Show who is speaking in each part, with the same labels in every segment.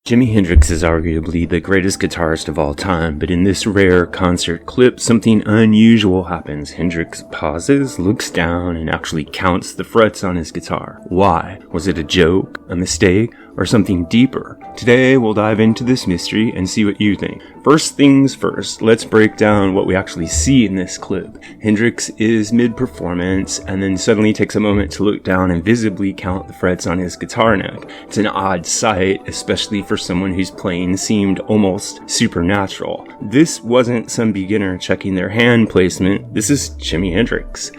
Speaker 1: Jimi Hendrix is arguably the greatest guitarist of all time, but in this rare concert clip, something unusual happens. Hendrix pauses, looks down, and actually counts the frets on his guitar. Why? Was it a joke, a mistake, or something deeper? Today, we'll dive into this mystery and see what you think. First things first, let's break down what we actually see in this clip. Hendrix is mid-performance and then suddenly takes a moment to look down and visibly count the frets on his guitar neck. It's an odd sight, especially for someone whose playing seemed almost supernatural. This wasn't some beginner checking their hand placement. This is Jimi Hendrix.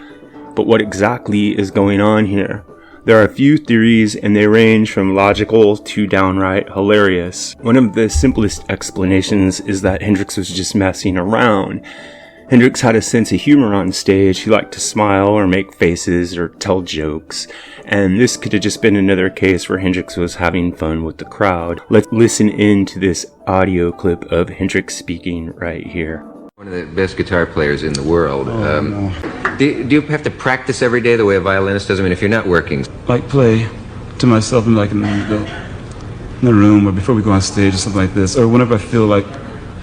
Speaker 1: But what exactly is going on here? There are a few theories, and they range from logical to downright hilarious. One of the simplest explanations is that Hendrix was just messing around. Hendrix had a sense of humor on stage. He liked to smile or make faces or tell jokes. And this could have just been another case where Hendrix was having fun with the crowd. Let's listen in to this audio clip of Hendrix speaking right here.
Speaker 2: One of the best guitar players in the world.
Speaker 3: No.
Speaker 2: Do you have to practice every day the way a violinist does? I mean, if you're not working.
Speaker 3: Like play to myself in like in the room or before we go on stage or something like this, or whenever I feel like,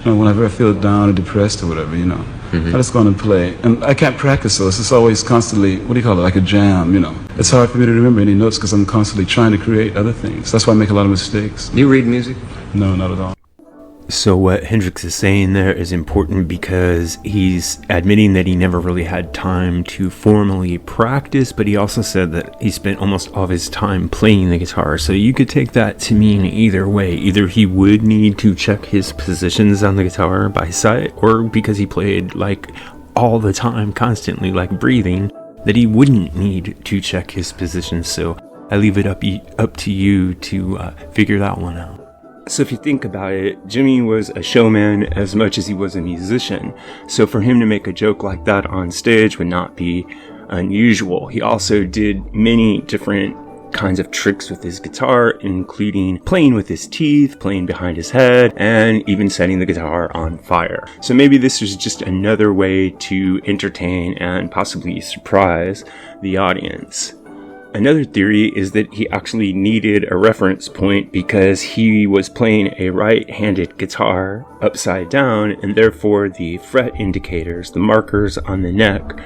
Speaker 3: whenever I feel down or depressed or whatever, I just go on and play. And I can't practice, so it's just always constantly, like a jam, It's hard for me to remember any notes because I'm constantly trying to create other things. That's why I make a lot of mistakes.
Speaker 2: Do you read music?
Speaker 3: No, not at all.
Speaker 1: So what Hendrix is saying there is important because he's admitting that he never really had time to formally practice, but he also said that he spent almost all of his time playing the guitar. So you could take that to mean either way. Either he would need to check his positions on the guitar by sight, or because he played like all the time, constantly, like breathing, that he wouldn't need to check his positions. So I leave it up to you to figure that one out. So if you think about it, Jimi was a showman as much as he was a musician. So for him to make a joke like that on stage would not be unusual. He also did many different kinds of tricks with his guitar, including playing with his teeth, playing behind his head, and even setting the guitar on fire. So maybe this was just another way to entertain and possibly surprise the audience. Another theory is that he actually needed a reference point because he was playing a right-handed guitar upside down, and therefore the fret indicators, the markers on the neck,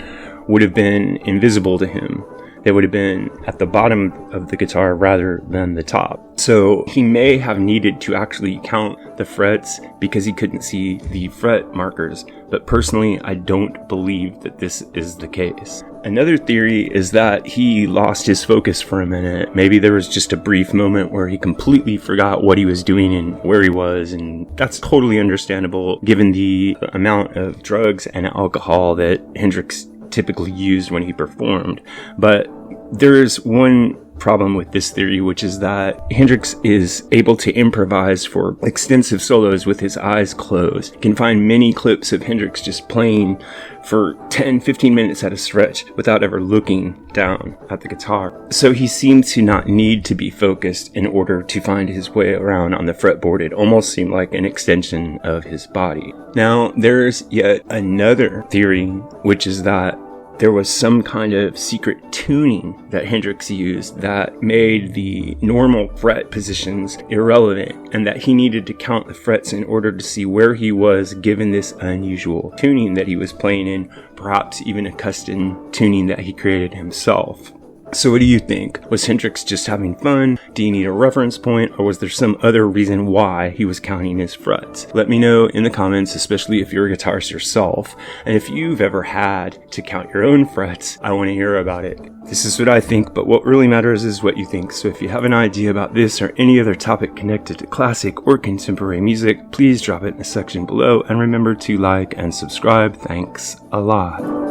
Speaker 1: would have been invisible to him. They would have been at the bottom of the guitar rather than the top. So he may have needed to actually count the frets because he couldn't see the fret markers. But personally, I don't believe that this is the case. Another theory is that he lost his focus for a minute. Maybe there was just a brief moment where he completely forgot what he was doing and where he was, and that's totally understandable given the amount of drugs and alcohol that Hendrix typically used when he performed. But there's one problem with this theory, which is that Hendrix is able to improvise for extensive solos with his eyes closed. You can find many clips of Hendrix just playing for 10-15 minutes at a stretch without ever looking down at the guitar. So he seemed to not need to be focused in order to find his way around on the fretboard. It almost seemed like an extension of his body. Now, there's yet another theory, which is that there was some kind of secret tuning that Hendrix used that made the normal fret positions irrelevant, and that he needed to count the frets in order to see where he was given this unusual tuning that he was playing in, perhaps even a custom tuning that he created himself. So what do you think? Was Hendrix just having fun? Do you need a reference point? Or was there some other reason why he was counting his frets? Let me know in the comments, especially if you're a guitarist yourself. And if you've ever had to count your own frets, I want to hear about it. This is what I think, but what really matters is what you think. So if you have an idea about this or any other topic connected to classic or contemporary music, please drop it in the section below. And remember to like and subscribe. Thanks a lot.